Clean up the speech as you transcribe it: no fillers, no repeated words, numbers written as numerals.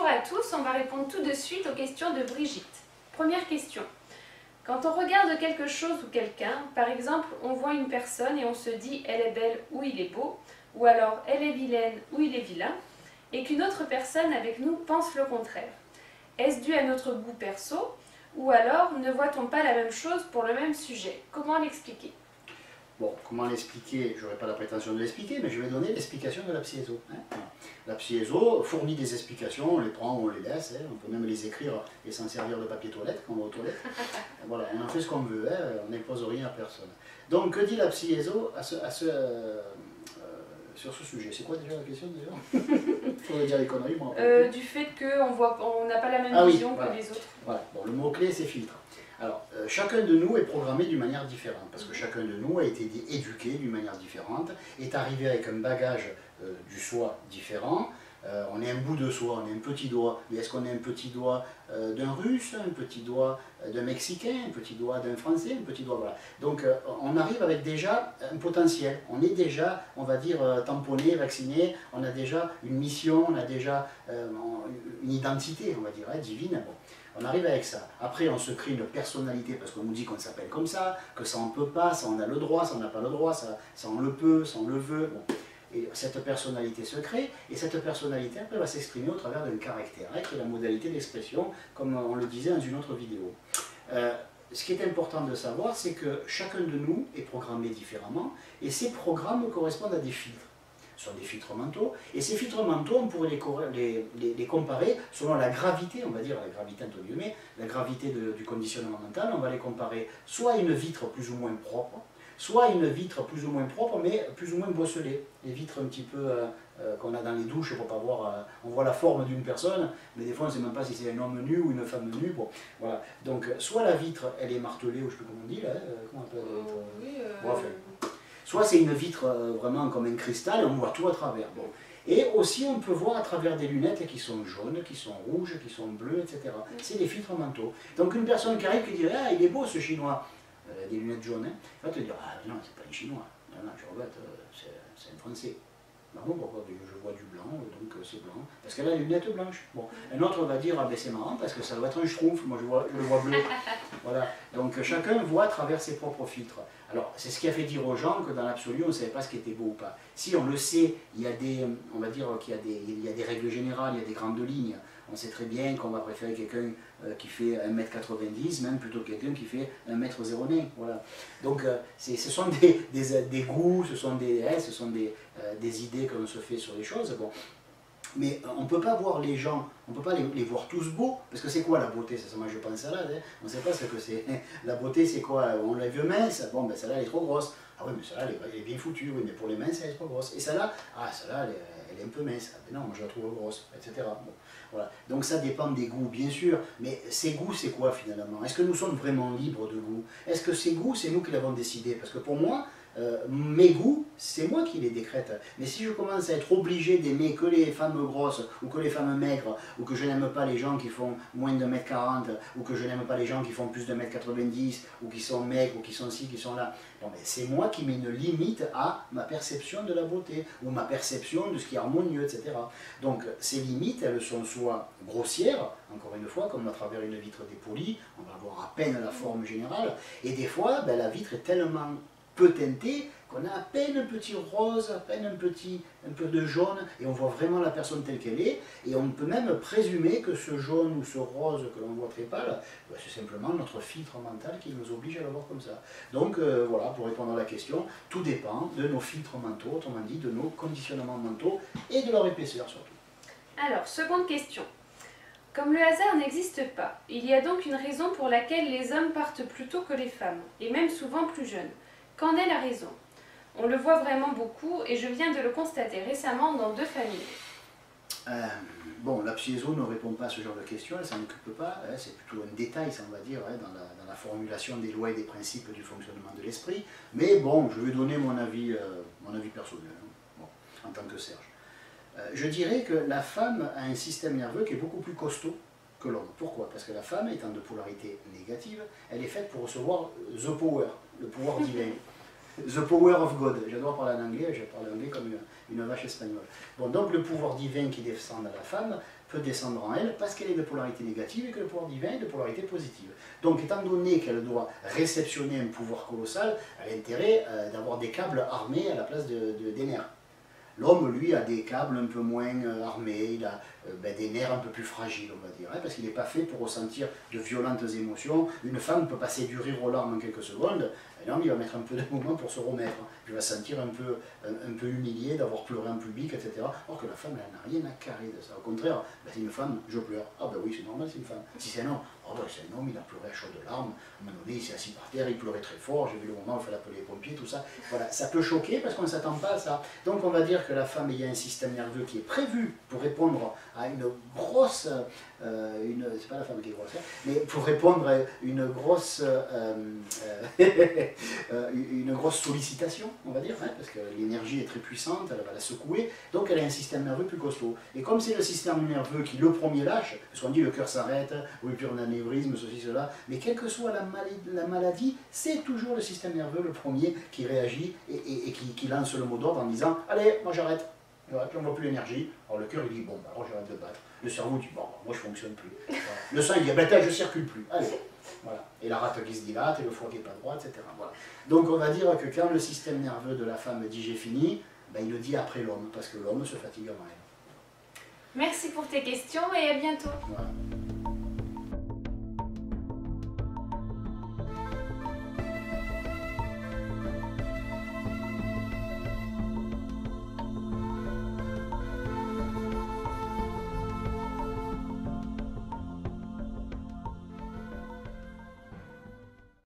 Bonjour à tous, on va répondre tout de suite aux questions de Brigitte. Première question. Quand on regarde quelque chose ou quelqu'un, par exemple, on voit une personne et on se dit « elle est belle » ou « il est beau », ou alors « elle est vilaine » ou « il est vilain », et qu'une autre personne avec nous pense le contraire. Est-ce dû à notre goût perso, ou alors ne voit-on pas la même chose pour le même sujet? Comment l'expliquer? Bon, comment l'expliquer? Je n'aurai pas la prétention de l'expliquer, mais je vais donner l'explication de la Psy-ESO. La Psy-ESO fournit des explications, on les prend ou on les laisse, on peut même les écrire et s'en servir de papier toilette quand on va aux toilettes. Voilà, on en fait ce qu'on veut, on n'impose rien à personne. Donc, que dit la Psy-ESO sur ce sujet? C'est quoi déjà la question déjà? Il faudrait dire les conneries, moi. Du fait qu'on n'a pas la même vision que les autres. Voilà, bon, le mot-clé c'est filtre. Alors, chacun de nous est programmé d'une manière différente, parce que chacun de nous a été éduqué d'une manière différente, est arrivé avec un bagage du soi différent. On est un bout de soi, on est un petit doigt, mais est-ce qu'on est un petit doigt d'un russe, un petit doigt d'un mexicain, un petit doigt d'un français, un petit doigt, voilà. Donc on arrive avec déjà un potentiel, on est déjà, on va dire, tamponné, vacciné, on a déjà une mission, on a déjà une identité, on va dire, divine. Bon. On arrive avec ça. Après, on se crée une personnalité parce qu'on nous dit qu'on s'appelle comme ça, que ça on ne peut pas, ça on a le droit, ça on n'a pas le droit, ça on le peut, ça on le veut. Bon. Et cette personnalité se crée, et cette personnalité après va s'exprimer au travers d'un caractère, qui est la modalité d'expression, comme on le disait dans une autre vidéo. Ce qui est important de savoir, c'est que chacun de nous est programmé différemment, et ces programmes correspondent à des filtres. Ce sont des filtres mentaux, et ces filtres mentaux, on pourrait les comparer selon la gravité, on va dire la gravité entre guillemets, la gravité du conditionnement mental, on va les comparer soit à une vitre plus ou moins propre, soit une vitre plus ou moins propre, mais plus ou moins bosselée. Les vitres un petit peu qu'on a dans les douches pour pas voir, on voit la forme d'une personne, mais des fois on ne sait même pas si c'est un homme nu ou une femme nue. Bon, voilà. Donc soit la vitre, elle est martelée, ou je sais plus comment on dit, là, comment on appelle soit c'est une vitre vraiment comme un cristal, et on voit tout à travers. Bon. Et aussi on peut voir à travers des lunettes qui sont jaunes, qui sont rouges, qui sont bleues, etc. C'est des filtres mentaux. Donc une personne qui arrive qui dirait « Ah, il est beau ce chinois », des lunettes jaunes, va te dire « Ah non, c'est pas un chinois, non, non, je regrette, c'est un français ». Ben bon, pourquoi? Je vois du blanc, donc c'est blanc, parce qu'elle a les lunettes blanches. Bon. Un autre va dire « Ah ben c'est marrant, parce que ça doit être un schtroumpf, moi je le vois bleu ». Voilà. Donc chacun voit à travers ses propres filtres. Alors c'est ce qui a fait dire aux gens que dans l'absolu on ne savait pas ce qui était beau ou pas. Si on le sait, il y a des, on va dire qu'il y a des règles générales, il y a des grandes lignes. On sait très bien qu'on va préférer quelqu'un qui fait 1,90 m, même plutôt que quelqu'un qui fait 1,09 m. Voilà. Donc ce sont des goûts, ce sont des idées qu'on se fait sur les choses. Bon. Mais on ne peut pas voir les gens, on ne peut pas les voir tous beaux, parce que c'est quoi la beauté? Ça, moi je pense à là, on ne sait pas ce que c'est. La beauté c'est quoi? On l'a vu mince, bon ben celle-là elle est trop grosse. Ah oui mais celle-là elle est bien foutue, oui mais pour les minces elle est trop grosse. Et celle-là, ah celle-là elle est un peu mince, ah, ben non moi je la trouve grosse, etc. Bon, voilà. Donc ça dépend des goûts bien sûr, mais ces goûts c'est quoi finalement? Est-ce que nous sommes vraiment libres de goût? Est-ce que ces goûts c'est nous qui l'avons décidé? Parce que pour moi, mes goûts, c'est moi qui les décrète. Mais si je commence à être obligé d'aimer que les femmes grosses, ou que les femmes maigres, ou que je n'aime pas les gens qui font moins de 1,40 m, ou que je n'aime pas les gens qui font plus de 1,90 m, ou qui sont maigres, ou qui sont ci, qui sont là, bon, ben, c'est moi qui mets une limite à ma perception de la beauté, ou ma perception de ce qui est harmonieux, etc. Donc ces limites, elles sont soit grossières, encore une fois, comme à travers une vitre dépolie, on va voir à peine la forme générale, et des fois, ben, la vitre est tellement peu teinté, qu'on a à peine un petit rose, à peine un peu de jaune, et on voit vraiment la personne telle qu'elle est, et on peut même présumer que ce jaune ou ce rose que l'on voit très pâle, c'est simplement notre filtre mental qui nous oblige à le voir comme ça. Donc voilà, pour répondre à la question, tout dépend de nos filtres mentaux, autrement dit de nos conditionnements mentaux, et de leur épaisseur surtout. Alors, seconde question. Comme le hasard n'existe pas, il y a donc une raison pour laquelle les hommes partent plus tôt que les femmes, et même souvent plus jeunes. Qu'en est la raison? On le voit vraiment beaucoup et je viens de le constater récemment dans 2 familles. Bon, la Psy-ESO ne répond pas à ce genre de questions, elle ne s'en occupe pas, c'est plutôt un détail, ça, on va dire, dans la formulation des lois et des principes du fonctionnement de l'esprit. Mais bon, je vais donner mon avis personnel, bon, en tant que Serge. Je dirais que la femme a un système nerveux qui est beaucoup plus costaud que l'homme. Pourquoi? Parce que la femme, étant de polarité négative, elle est faite pour recevoir the power, le pouvoir divin. The power of God. J'adore parler en anglais, je parle anglais comme une vache espagnole. Bon, donc le pouvoir divin qui descend à la femme peut descendre en elle parce qu'elle est de polarité négative et que le pouvoir divin est de polarité positive. Donc étant donné qu'elle doit réceptionner un pouvoir colossal, elle a intérêt d'avoir des câbles armés à la place des nerfs. L'homme, lui, a des câbles un peu moins armés, il a des nerfs un peu plus fragiles, on va dire, hein, parce qu'il n'est pas fait pour ressentir de violentes émotions. Une femme peut passer du rire aux larmes en quelques secondes, et l'homme, il va mettre un peu de moment pour se remettre. Il va se sentir un peu humilié d'avoir pleuré en public, etc. Alors que la femme, elle n'a rien à carrer de ça. Au contraire, c'est une femme, je pleure. Ah ben oui, c'est normal, c'est une femme. Si c'est un homme, oh ben c'est un homme, il a pleuré à chaudes larmes. À un moment donné, il s'est assis par terre, il pleurait très fort, j'ai vu le moment où il fallait appeler les pompiers, tout ça. Voilà, ça peut choquer parce qu'on ne s'attend pas à ça. Donc on va dire que la femme ayant un système nerveux qui est prévu pour répondre à une grosse, c'est pas la femme qui est grosse, hein, mais pour répondre à une grosse sollicitation, on va dire, hein, parce que l'énergie est très puissante, elle va la secouer, donc elle a un système nerveux plus costaud. Et comme c'est le système nerveux qui le premier lâche, parce qu'on dit le cœur s'arrête, rupture d'anévrisme, ceci, cela, mais quelle que soit la maladie, c'est toujours le système nerveux le premier qui réagit et qui lance le mot d'ordre en disant « Allez, moi j'arrête ». Voilà, puis on ne voit plus l'énergie. Alors le cœur il dit bon, bah, alors j'arrête de battre. Le cerveau dit bon, moi je ne fonctionne plus. Voilà. Le sang il dit ben, je ne circule plus. Allez. Voilà. Et la rate qui se dilate, et le foie qui n'est pas droit, etc. Voilà. Donc on va dire que quand le système nerveux de la femme dit j'ai fini, ben, il le dit après l'homme, parce que l'homme se fatigue avant elle. Merci pour tes questions et à bientôt. Voilà.